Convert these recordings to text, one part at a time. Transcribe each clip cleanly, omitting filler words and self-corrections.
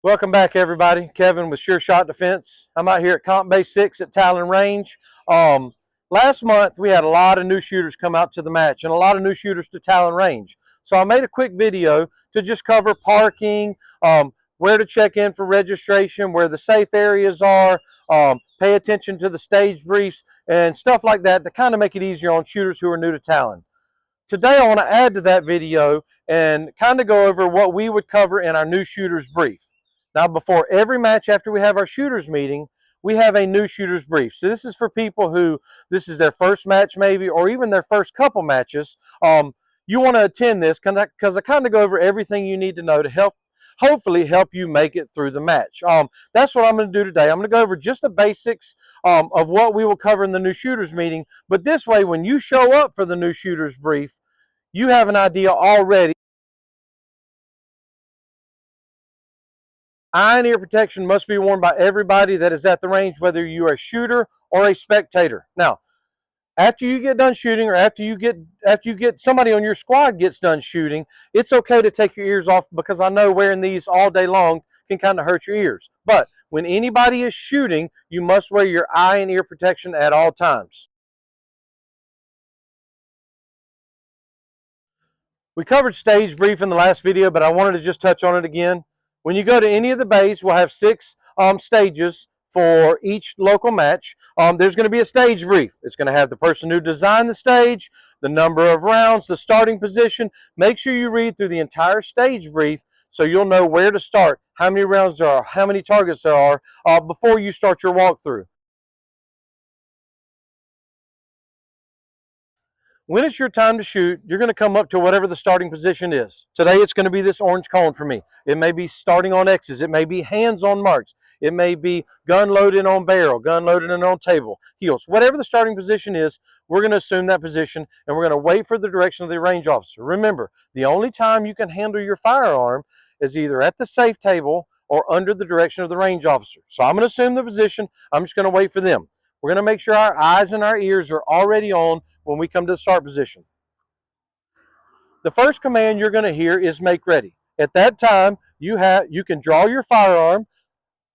Welcome back, everybody. Kevin with Sure Shot Defense. I'm out here at Comp Base 6 at Talon Range. Last month, we had a lot of new shooters come out to the match and a lot of new shooters to Talon Range. So I made a quick video to just cover parking, where to check in for registration, where the safe areas are, pay attention to the stage briefs, and stuff like that to kind of make it easier on shooters who are new to Talon. Today, I want to add to that video and kind of go over what we would cover in our new shooters brief. Now, before every match after we have our shooters meeting, we have a new shooters brief. So this is for people who, this is their first match maybe, or even their first couple matches. You want to attend this because I kind of go over everything you need to know to hopefully help you make it through the match. That's what I'm going to do today. I'm going to go over just the basics of what we will cover in the new shooters meeting. But this way, when you show up for the new shooters brief, you have an idea already. Eye and ear protection must be worn by everybody that is at the range, whether you're a shooter or a spectator. Now, after you get done shooting, or after you get somebody on your squad gets done shooting, it's okay to take your ears off, because I know wearing these all day long can kind of hurt your ears. But when anybody is shooting, you must wear your eye and ear protection at all times. We covered stage brief in the last video, but I wanted to just touch on it again. When you go to any of the bays, we'll have 6 stages for each local match. There's going to be a stage brief. It's going to have the person who designed the stage, the number of rounds, the starting position. Make sure you read through the entire stage brief so you'll know where to start, how many rounds there are, how many targets there are before you start your walkthrough. When it's your time to shoot, you're going to come up to whatever the starting position is. Today, it's going to be this orange cone for me. It may be starting on X's. It may be hands on marks. It may be gun loaded on barrel, gun loaded on table, heels. Whatever the starting position is, we're going to assume that position, and we're going to wait for the direction of the range officer. Remember, the only time you can handle your firearm is either at the safe table or under the direction of the range officer. So I'm going to assume the position. I'm just going to wait for them. We're going to make sure our eyes and our ears are already on when we come to the start position. The first command you're going to hear is make ready. At that time, you can draw your firearm.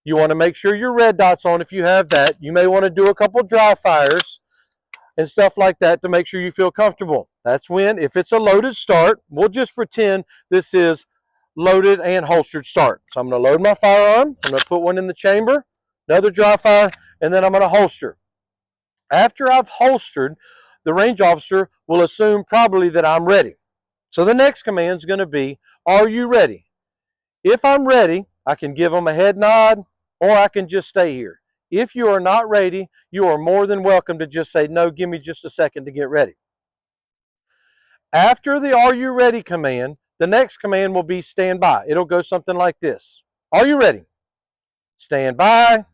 You want to make sure your red dot's on if you have that. You may want to do a couple dry fires and stuff like that to make sure you feel comfortable. That's when, if it's a loaded start, we'll just pretend this is loaded and holstered start. So I'm going to load my firearm. I'm going to put one in the chamber, another dry fire, and then I'm going to holster. After I've holstered, the range officer will assume probably that I'm ready. So the next command is going to be, are you ready? If I'm ready, I can give them a head nod, or I can just stay here. If you are not ready, you are more than welcome to just say, no, give me just a second to get ready. After the are you ready command, the next command will be stand by. It'll go something like this. Are you ready? Stand by.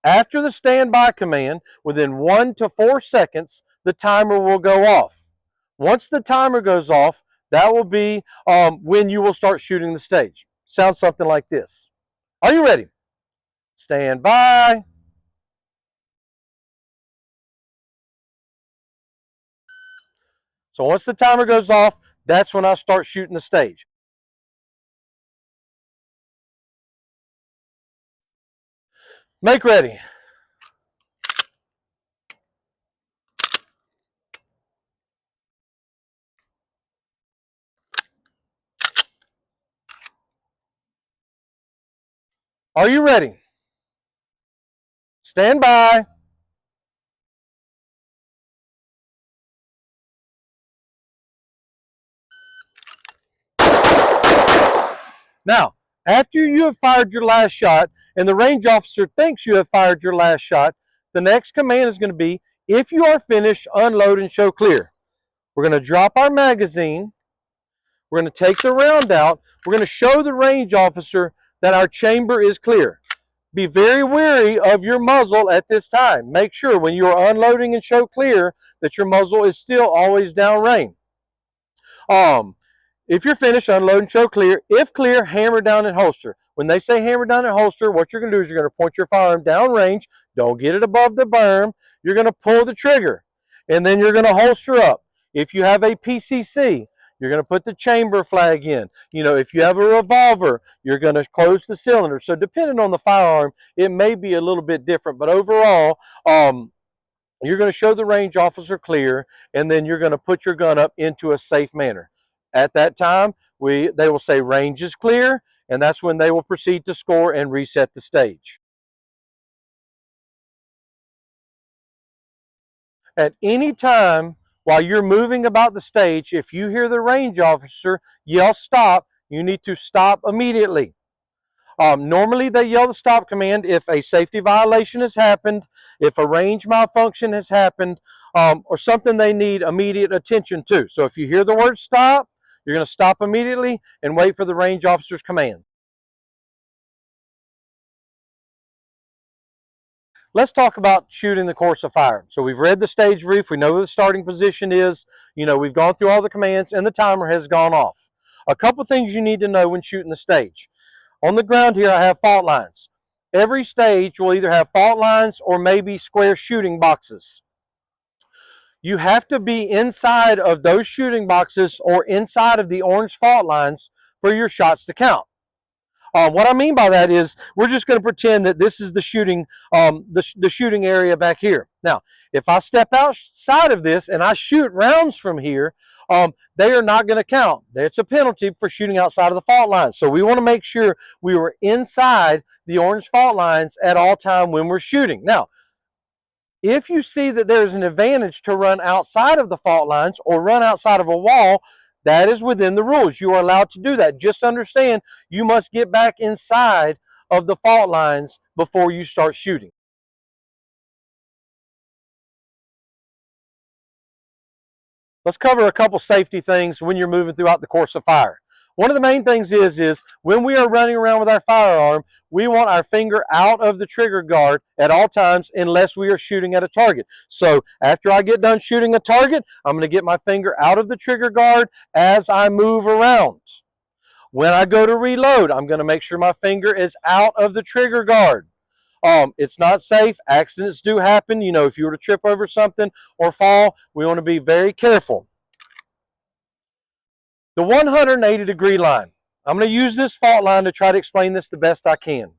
After the standby command, within 1 to 4 seconds, the timer will go off. Once the timer goes off, that will be when you will start shooting the stage. Sounds something like this. Are you ready? Stand by. So once the timer goes off, that's when I start shooting the stage. Make ready. Are you ready? Stand by. Now, after you have fired your last shot and the range officer thinks you have fired your last shot, the next command is going to be, if you are finished, unload and show clear. We're going to drop our magazine. We're going to take the round out. We're going to show the range officer that our chamber is clear. Be very wary of your muzzle at this time. Make sure when you are unloading and show clear that your muzzle is still always downrange. If you're finished, unload and show clear. If clear, hammer down and holster. When they say hammer down and holster, what you're going to do is you're going to point your firearm downrange. Don't get it above the berm. You're going to pull the trigger, and then you're going to holster up. If you have a PCC, you're going to put the chamber flag in. You know, if you have a revolver, you're going to close the cylinder. So depending on the firearm, it may be a little bit different, but overall, you're going to show the range officer clear, and then you're going to put your gun up into a safe manner. At that time, they will say range is clear, and that's when they will proceed to score and reset the stage. At any time while you're moving about the stage, if you hear the range officer yell stop, you need to stop immediately. Normally they yell the stop command if a safety violation has happened, if a range malfunction has happened, or something they need immediate attention to. So if you hear the word stop, you're going to stop immediately and wait for the range officer's command. Let's talk about shooting the course of fire. So we've read the stage brief, we know where the starting position is, you know, we've gone through all the commands, and the timer has gone off. A couple things you need to know when shooting the stage. On the ground here, I have fault lines. Every stage will either have fault lines or maybe square shooting boxes. You have to be inside of those shooting boxes or inside of the orange fault lines for your shots to count. What I mean by that is we're just going to pretend that this is the shooting, the shooting area back here. Now, if I step outside of this and I shoot rounds from here, they are not going to count. It's a penalty for shooting outside of the fault lines. So we want to make sure we were inside the orange fault lines at all time when we're shooting. Now, if you see that there's an advantage to run outside of the fault lines or run outside of a wall, that is within the rules. You are allowed to do that. Just understand you must get back inside of the fault lines before you start shooting. Let's cover a couple safety things when you're moving throughout the course of fire. One of the main things is when we are running around with our firearm, we want our finger out of the trigger guard at all times unless we are shooting at a target. So after I get done shooting a target, I'm going to get my finger out of the trigger guard as I move around. When I go to reload, I'm going to make sure my finger is out of the trigger guard. It's not safe. Accidents do happen. You know, if you were to trip over something or fall, we want to be very careful. The 180-degree line. I'm going to use this fault line to try to explain this the best I can.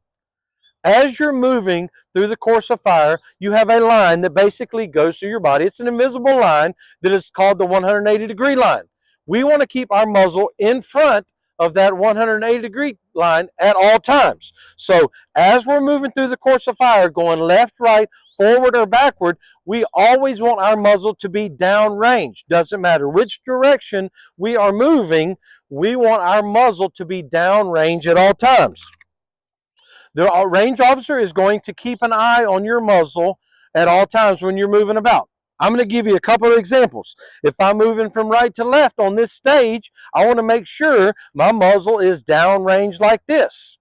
As you're moving through the course of fire, you have a line that basically goes through your body. It's an invisible line that is called the 180-degree line. We want to keep our muzzle in front of that 180-degree line at all times. So as we're moving through the course of fire, going left, right, forward, or backward, we always want our muzzle to be downrange. Doesn't matter which direction we are moving, we want our muzzle to be downrange at all times. The range officer is going to keep an eye on your muzzle at all times when you're moving about. I'm going to give you a couple of examples. If I'm moving from right to left on this stage, I want to make sure my muzzle is downrange like this.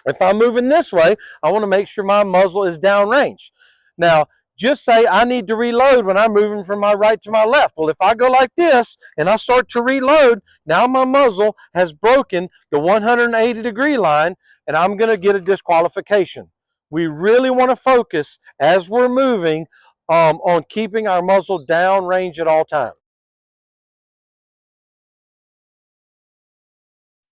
If I'm moving this way, I want to make sure my muzzle is downrange. Now, just say I need to reload when I'm moving from my right to my left. Well, if I go like this and I start to reload, now my muzzle has broken the 180-degree line, and I'm going to get a disqualification. We really want to focus as we're moving on keeping our muzzle downrange at all times.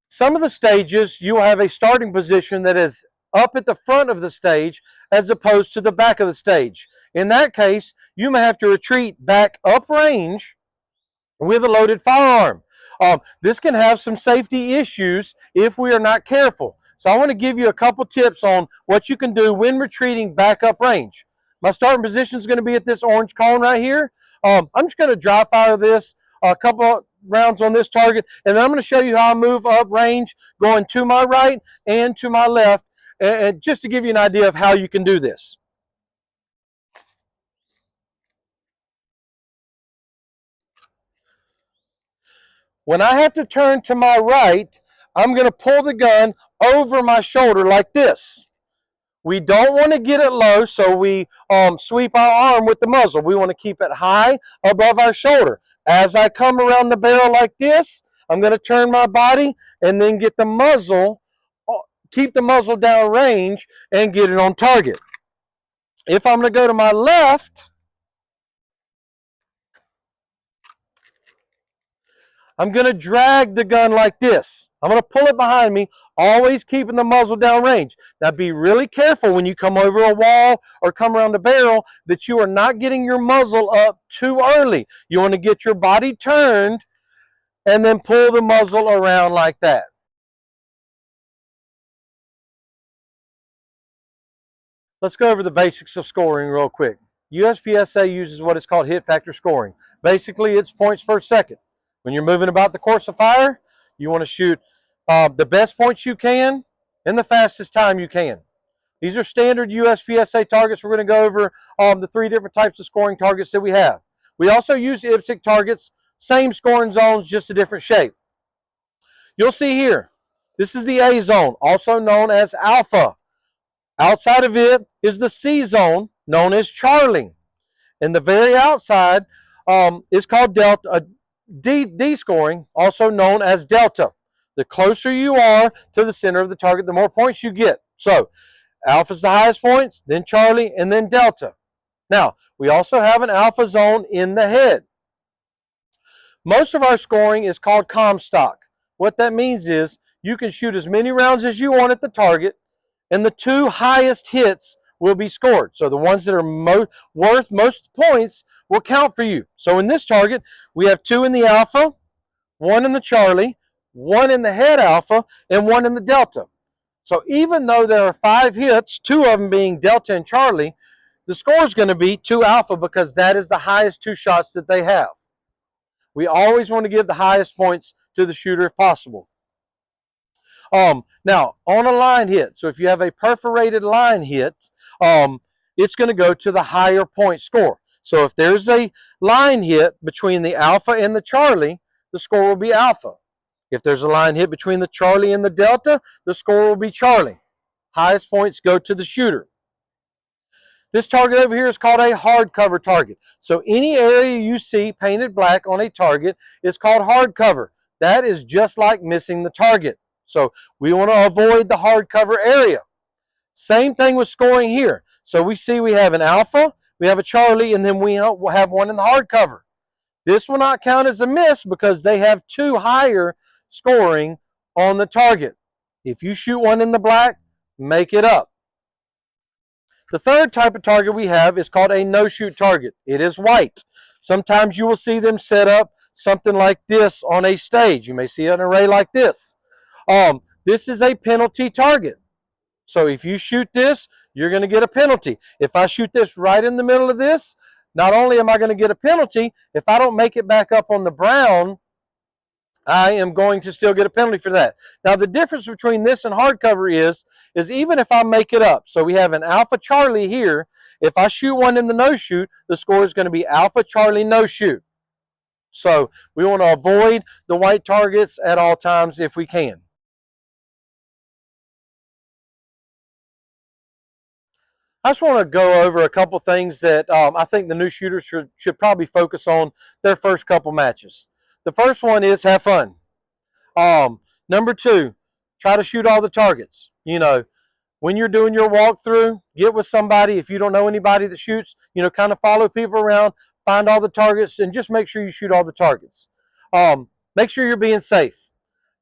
Some of the stages, you will have a starting position that is up at the front of the stage as opposed to the back of the stage. In that case, you may have to retreat back uprange with a loaded firearm. This can have some safety issues if we are not careful. So I want to give you a couple tips on what you can do when retreating back uprange. My starting position is going to be at this orange cone right here. I'm just going to dry fire this a couple rounds on this target, and then I'm going to show you how I move up range going to my right and to my left, and just to give you an idea of how you can do this. When I have to turn to my right, I'm going to pull the gun over my shoulder like this. We don't want to get it low, so we sweep our arm with the muzzle. We want to keep it high above our shoulder. As I come around the barrel like this, I'm going to turn my body and then get the muzzle, keep the muzzle down range and get it on target. If I'm going to go to my left, I'm going to drag the gun like this. I'm going to pull it behind me, always keeping the muzzle down range. Now be really careful when you come over a wall or come around the barrel that you are not getting your muzzle up too early. You want to get your body turned and then pull the muzzle around like that. Let's go over the basics of scoring real quick. USPSA uses what is called hit factor scoring. Basically, it's points per second. When you're moving about the course of fire, you want to shoot the best points you can in the fastest time you can. These are standard USPSA targets. We're going to go over the 3 different types of scoring targets that we have. We also use IPSC targets, same scoring zones, just a different shape. You'll see here, this is the A zone, also known as Alpha. Outside of it is the C zone, known as Charlie. And the very outside is called Delta, D scoring, also known as Delta. The closer you are to the center of the target, the more points you get. So, Alpha is the highest points, then Charlie, and then Delta. Now, we also have an Alpha zone in the head. Most of our scoring is called Comstock. What that means is you can shoot as many rounds as you want at the target, and the 2 highest hits will be scored. So the ones that are worth most points will count for you. So in this target, we have 2 in the Alpha, 1 in the Charlie, 1 in the head Alpha, and 1 in the Delta. So even though there are 5 hits, 2 of them being Delta and Charlie, the score is going to be 2 Alpha because that is the highest 2 shots that they have. We always want to give the highest points to the shooter if possible. Now, on a line hit, so if you have a perforated line hit, it's going to go to the higher point score. So if there's a line hit between the Alpha and the Charlie, the score will be Alpha. If there's a line hit between the Charlie and the Delta, the score will be Charlie. Highest points go to the shooter. This target over here is called a hard cover target. So any area you see painted black on a target is called hard cover. That is just like missing the target. So we want to avoid the hard cover area. Same thing with scoring here. So we see we have an Alpha, we have a Charlie, and then we have 1 in the hard cover. This will not count as a miss because they have 2 higher scoring on the target. If you shoot 1 in the black, make it up. The third type of target we have is called a no-shoot target. It is white. Sometimes you will see them set up something like this on a stage. You may see an array like this. This is a penalty target. So if you shoot this, you're going to get a penalty. If I shoot this right in the middle of this, not only am I going to get a penalty, if I don't make it back up on the brown, I am going to still get a penalty for that. Now the difference between this and hardcover is even if I make it up, so we have an Alpha Charlie here, if I shoot 1 in the no shoot, the score is going to be Alpha Charlie no shoot. So we want to avoid the white targets at all times if we can. I just want to go over a couple things that I think the new shooters should probably focus on their first couple matches. The first one is have fun. Number 2, try to shoot all the targets. You know, when you're doing your walkthrough, get with somebody. If you don't know anybody that shoots, you know, kind of follow people around, find all the targets, and just make sure you shoot all the targets. Make sure you're being safe.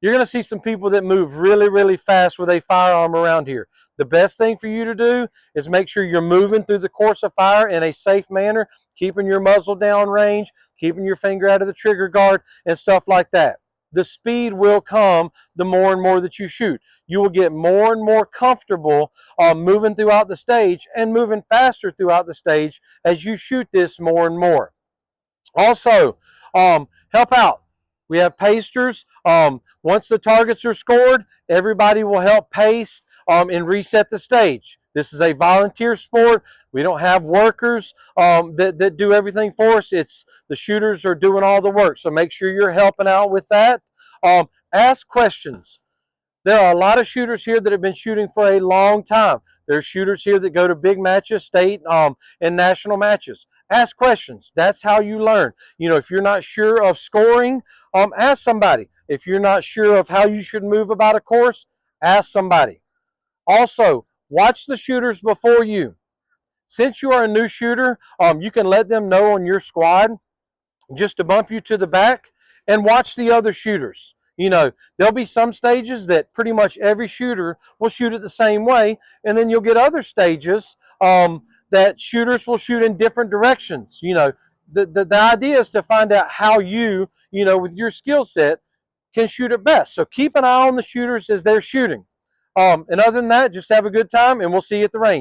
You're going to see some people that move really, really fast with a firearm around here. The best thing for you to do is make sure you're moving through the course of fire in a safe manner, keeping your muzzle down range, keeping your finger out of the trigger guard, and stuff like that. The speed will come the more and more that you shoot. You will get more and more comfortable moving throughout the stage and moving faster throughout the stage as you shoot this more and more. Also, help out. We have pasters. Once the targets are scored, everybody will help pace and reset the stage. This is a volunteer sport. We don't have workers that do everything for us. It's the shooters are doing all the work. So make sure you're helping out with that. Ask questions. There are a lot of shooters here that have been shooting for a long time. There's shooters here that go to big matches, state and national matches. Ask questions. That's how you learn. You know, if you're not sure of scoring, ask somebody. If you're not sure of how you should move about a course, ask somebody. Also, watch the shooters before you. Since you are a new shooter, you can let them know on your squad just to bump you to the back and watch the other shooters. You know, there'll be some stages that pretty much every shooter will shoot it the same way, and then you'll get other stages that shooters will shoot in different directions. You know, the idea is to find out how you know, with your skill set, can shoot it best. So keep an eye on the shooters as they're shooting. And other than that, just have a good time, and we'll see you at the range.